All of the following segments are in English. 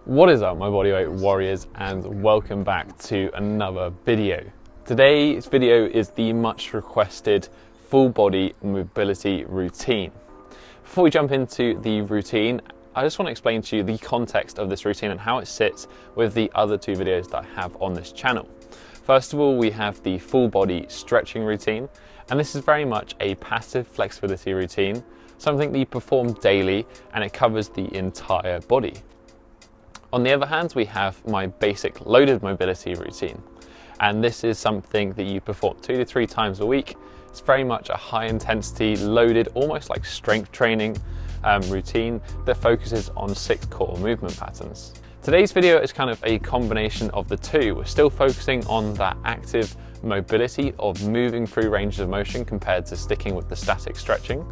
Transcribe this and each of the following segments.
What is up, my bodyweight warriors, and welcome back to another video. Today's video is the much requested full body mobility routine. Before we jump into the routine, I just want to explain to you the context of this routine and how it sits with the other two videos that I have on this channel. First of all, we have the full body stretching routine, and this is very much a passive flexibility routine, something that you perform daily, and it covers the entire body. On the other hand, we have my basic loaded mobility routine, and this is something that you perform 2 to 3 times a week. It's very much a high intensity, loaded, almost like strength training routine that focuses on 6 core movement patterns. Today's video is kind of a combination of the two. We're still focusing on that active mobility of moving through ranges of motion compared to sticking with the static stretching.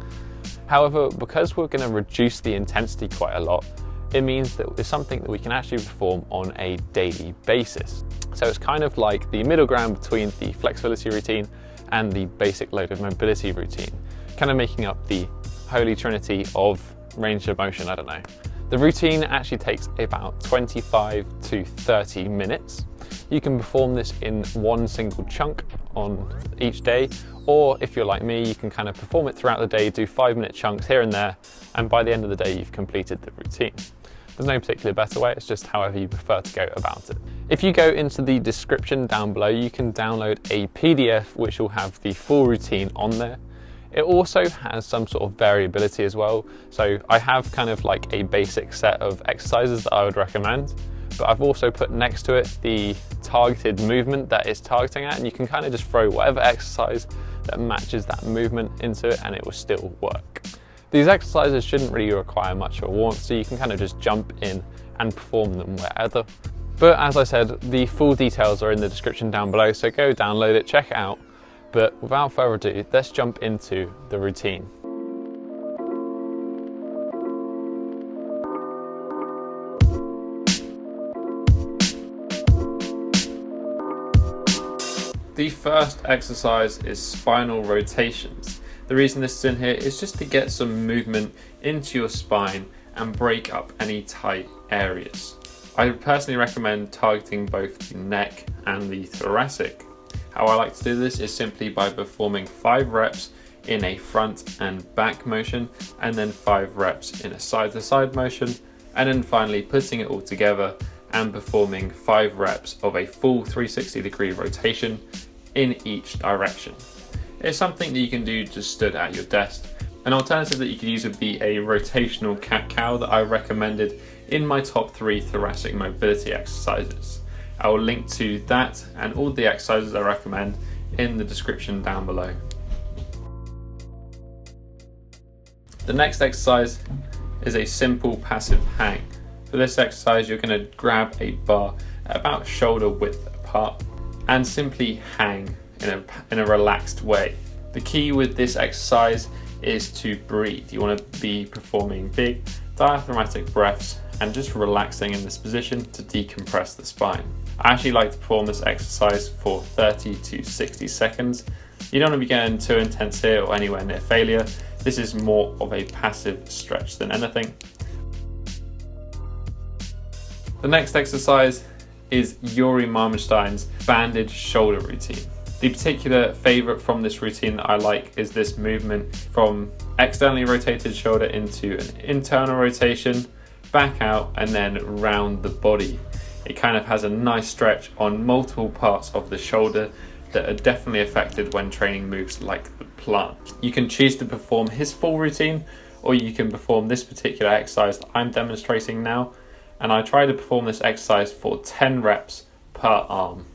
However, because we're going to reduce the intensity quite a lot, it means that it's something that we can actually perform on a daily basis. So it's kind of like the middle ground between the flexibility routine and the basic loaded mobility routine, kind of making up the holy trinity of range of motion, I don't know. The routine actually takes about 25 to 30 minutes. You can perform this in one single chunk on each day, or if you're like me, you can kind of perform it throughout the day, do 5-minute chunks here and there, and by the end of the day, you've completed the routine. There's no particular better way, it's just however you prefer to go about it. If you go into the description down below, you can download a PDF which will have the full routine on there. It also has some sort of variability as well. So I have kind of like a basic set of exercises that I would recommend, but I've also put next to it the targeted movement that it's targeting at, and you can kind of just throw whatever exercise that matches that movement into it and it will still work. These exercises shouldn't really require much of a warmth, so you can kind of just jump in and perform them wherever. But as I said, the full details are in the description down below, so go download it, check it out. But without further ado, let's jump into the routine. The first exercise is spinal rotations. The reason this is in here is just to get some movement into your spine and break up any tight areas. I personally recommend targeting both the neck and the thoracic. How I like to do this is simply by performing 5 reps in a front and back motion, and then 5 reps in a side to side motion, and then finally putting it all together and performing 5 reps of a full 360-degree rotation in each direction. It's something that you can do just stood at your desk. An alternative that you could use would be a rotational cat-cow that I recommended in my top 3 thoracic mobility exercises. I will link to that and all the exercises I recommend in the description down below. The next exercise is a simple passive hang. For this exercise, you're going to grab a bar at about shoulder width apart and simply hang in a relaxed way. The key with this exercise is to breathe. You want to be performing big diaphragmatic breaths and just relaxing in this position to decompress the spine. I actually like to perform this exercise for 30 to 60 seconds. You don't want to be getting too intense here or anywhere near failure. This is more of a passive stretch than anything. The next exercise is Yuri Marmerstein's banded shoulder routine. The particular favorite from this routine that I like is this movement from externally rotated shoulder into an internal rotation, back out, and then round the body. It kind of has a nice stretch on multiple parts of the shoulder that are definitely affected when training moves like the plant. You can choose to perform his full routine, or you can perform this particular exercise that I'm demonstrating now, and I try to perform this exercise for 10 reps per arm.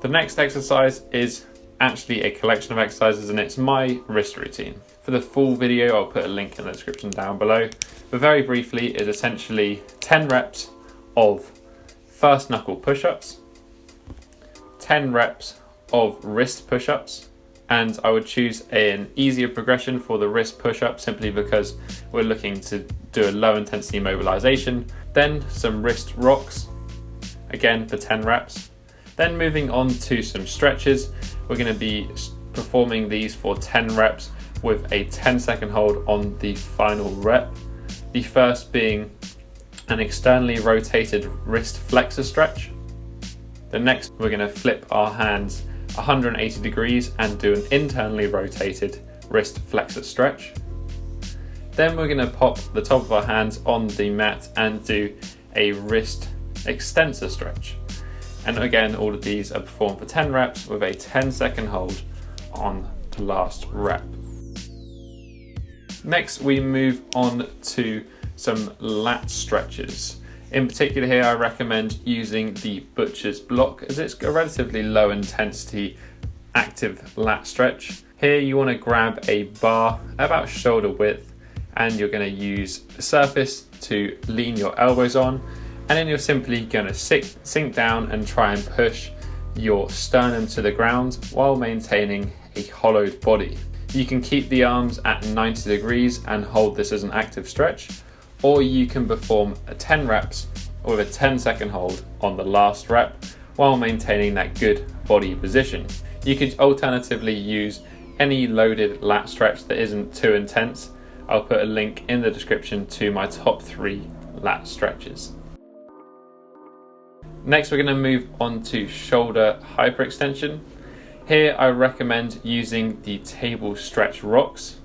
The next exercise is actually a collection of exercises, and it's my wrist routine. For the full video, I'll put a link in the description down below, but very briefly, it's essentially 10 reps of first knuckle push-ups, 10 reps of wrist push-ups, and I would choose an easier progression for the wrist push-up simply because we're looking to do a low intensity mobilization, then some wrist rocks, again for 10 reps. Then moving on to some stretches, we're going to be performing these for 10 reps with a 10-second hold on the final rep. The first being an externally rotated wrist flexor stretch. Then next we're going to flip our hands 180 degrees and do an internally rotated wrist flexor stretch. Then we're going to pop the top of our hands on the mat and do a wrist extensor stretch. And again, all of these are performed for 10 reps with a 10-second hold on the last rep. Next, we move on to some lat stretches. In particular here, I recommend using the butcher's block as it's a relatively low intensity active lat stretch. Here you want to grab a bar about shoulder width and you're going to use a surface to lean your elbows on, and then you're simply going to sink down and try and push your sternum to the ground while maintaining a hollowed body. You can keep the arms at 90 degrees and hold this as an active stretch, or you can perform 10 reps with a 10-second hold on the last rep while maintaining that good body position. You could alternatively use any loaded lat stretch that isn't too intense. I'll put a link in the description to my top 3 lat stretches. Next, we're going to move on to shoulder hyperextension. Here I recommend using the table stretch rocks.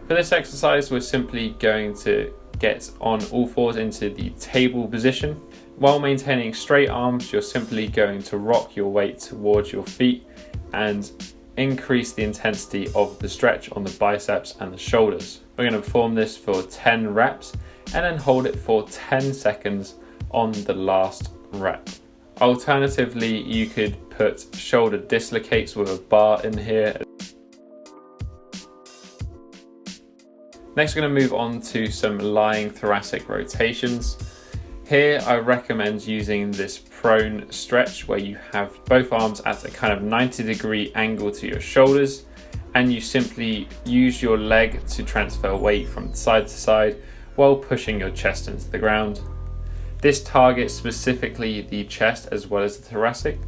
For this exercise, we're simply going to get on all fours into the table position. While maintaining straight arms, you're simply going to rock your weight towards your feet and increase the intensity of the stretch on the biceps and the shoulders. We're going to perform this for 10 reps and then hold it for 10 seconds on the last rep. Alternatively, you could put shoulder dislocates with a bar in here. Next, we're going to move on to some lying thoracic rotations. Here, I recommend using this prone stretch where you have both arms at a kind of 90-degree angle to your shoulders, and you simply use your leg to transfer weight from side to side while pushing your chest into the ground. This targets specifically the chest as well as the thoracic.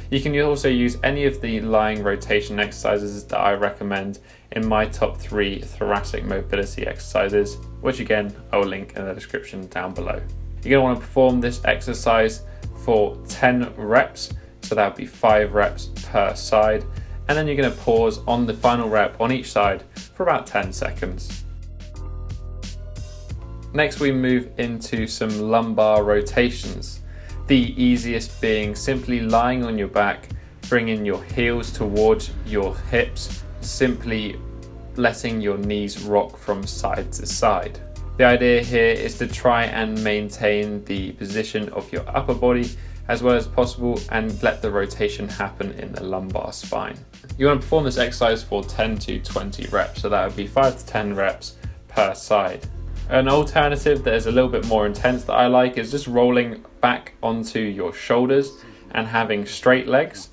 You can also use any of the lying rotation exercises that I recommend in my top 3 thoracic mobility exercises, which again, I will link in the description down below. You're going to want to perform this exercise for 10 reps, so that would be 5 reps per side, and then you're going to pause on the final rep on each side for about 10 seconds. Next, we move into some lumbar rotations. The easiest being simply lying on your back, bringing your heels towards your hips, simply letting your knees rock from side to side. The idea here is to try and maintain the position of your upper body as well as possible and let the rotation happen in the lumbar spine. You want to perform this exercise for 10 to 20 reps, so that would be 5 to 10 reps per side. An alternative that is a little bit more intense that I like is just rolling back onto your shoulders and having straight legs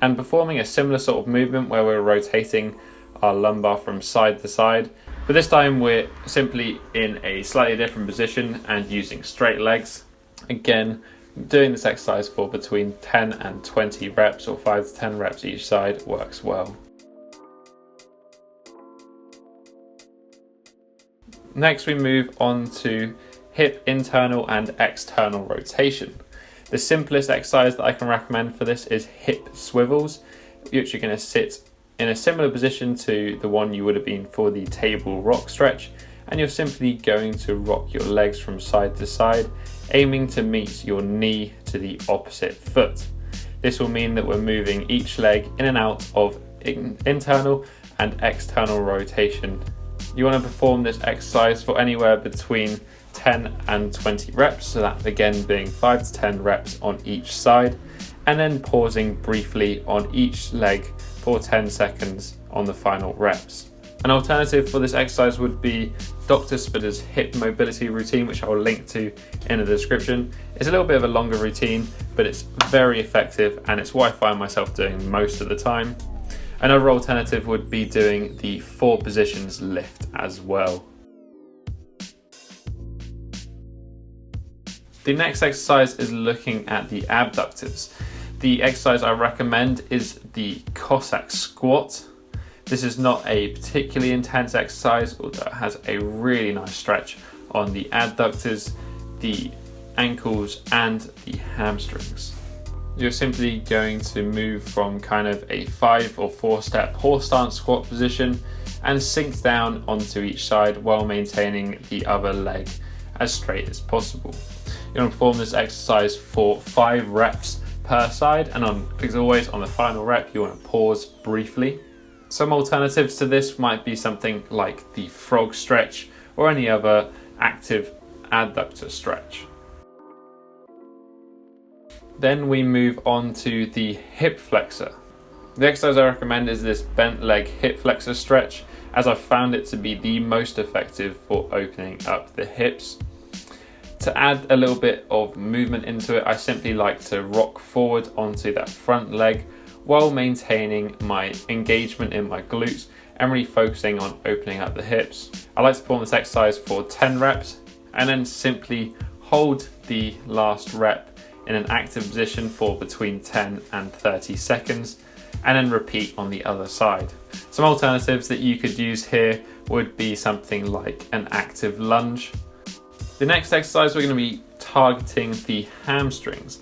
and performing a similar sort of movement where we're rotating our lumbar from side to side. But this time we're simply in a slightly different position and using straight legs. Again, doing this exercise for between 10 and 20 reps or 5 to 10 reps each side works well. Next, we move on to hip internal and external rotation. The simplest exercise that I can recommend for this is hip swivels, which you're going to sit in a similar position to the one you would have been for the table rock stretch, and you're simply going to rock your legs from side to side, aiming to meet your knee to the opposite foot. This will mean that we're moving each leg in and out of internal and external rotation. You want to perform this exercise for anywhere between 10 and 20 reps, so that again being 5 to 10 reps on each side, and then pausing briefly on each leg for 10 seconds on the final reps. An alternative for this exercise would be Dr. Spitter's hip mobility routine, which I will link to in the description. It's a little bit of a longer routine, but it's very effective and it's what I find myself doing most of the time. Another alternative would be doing the 4 positions lift as well. The next exercise is looking at the abductors. The exercise I recommend is the Cossack Squat. This is not a particularly intense exercise, although it has a really nice stretch on the adductors. The ankles and the hamstrings. You're simply going to move from kind of a 5 or 4 step horse stance squat position and sink down onto each side while maintaining the other leg as straight as possible. You're going to perform this exercise for 5 reps per side, and as always on the final rep you want to pause briefly. Some alternatives to this might be something like the frog stretch or any other active adductor stretch. Then we move on to the hip flexor. The exercise I recommend is this bent leg hip flexor stretch, as I found it to be the most effective for opening up the hips. To add a little bit of movement into it, I simply like to rock forward onto that front leg while maintaining my engagement in my glutes and really focusing on opening up the hips. I like to perform this exercise for 10 reps and then simply hold the last rep in an active position for between 10 and 30 seconds and then repeat on the other side. Some alternatives that you could use here would be something like an active lunge. The next exercise, we're going to be targeting the hamstrings.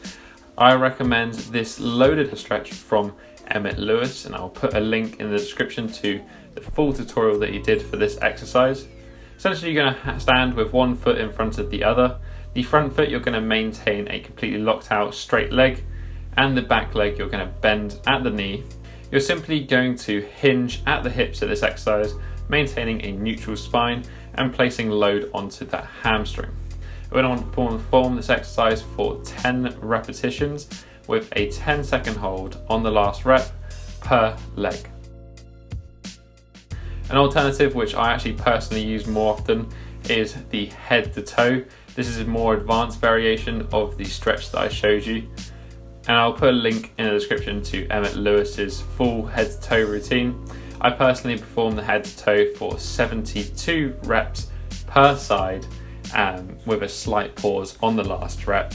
I recommend this loaded stretch from Emmett Lewis, and I'll put a link in the description to the full tutorial that he did for this exercise. Essentially, you're going to stand with one foot in front of the other. The front foot, you're going to maintain a completely locked out straight leg, and the back leg, you're going to bend at the knee. You're simply going to hinge at the hips of this exercise, maintaining a neutral spine and placing load onto that hamstring. We're going to perform this exercise for 10 repetitions with a 10-second hold on the last rep per leg. An alternative, which I actually personally use more often, is the head to toe. This is a more advanced variation of the stretch that I showed you, and I'll put a link in the description to Emmett Lewis's full head to toe routine. I personally perform the head to toe for 72 reps per side with a slight pause on the last rep,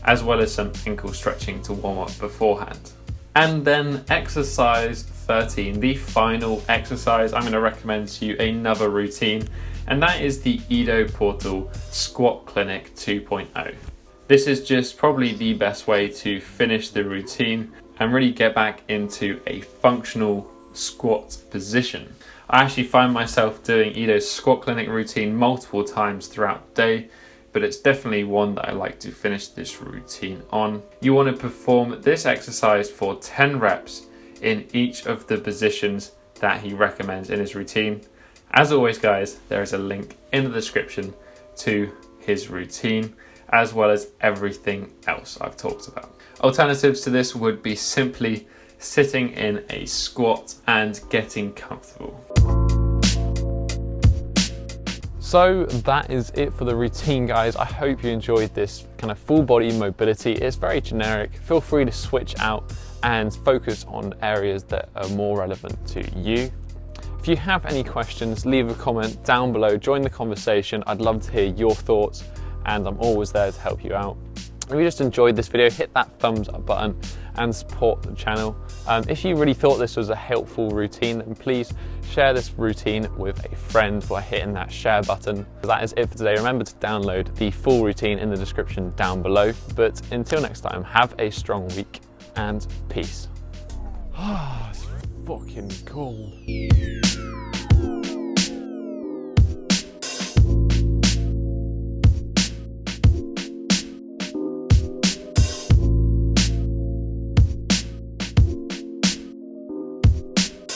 as well as some ankle stretching to warm up beforehand. And then exercise 13, the final exercise, I'm going to recommend to you another routine, and that is the Ido Portal Squat Clinic 2.0. This is just probably the best way to finish the routine and really get back into a functional squat position. I actually find myself doing Ido's squat clinic routine multiple times throughout the day, but it's definitely one that I like to finish this routine on. You want to perform this exercise for 10 reps in each of the positions that he recommends in his routine. As always guys, there is a link in the description to his routine, as well as everything else I've talked about. Alternatives to this would be simply sitting in a squat and getting comfortable. So that is it for the routine, guys. I hope you enjoyed this kind of full body mobility. It's very generic. Feel free to switch out and focus on areas that are more relevant to you. If you have any questions, leave a comment down below, join the conversation. I'd love to hear your thoughts, and I'm always there to help you out. If you just enjoyed this video, hit that thumbs up button and support the channel. If you really thought this was a helpful routine, then please share this routine with a friend by hitting that share button. That is it for today. Remember to download the full routine in the description down below. But until next time, have a strong week and peace. It's fucking cold.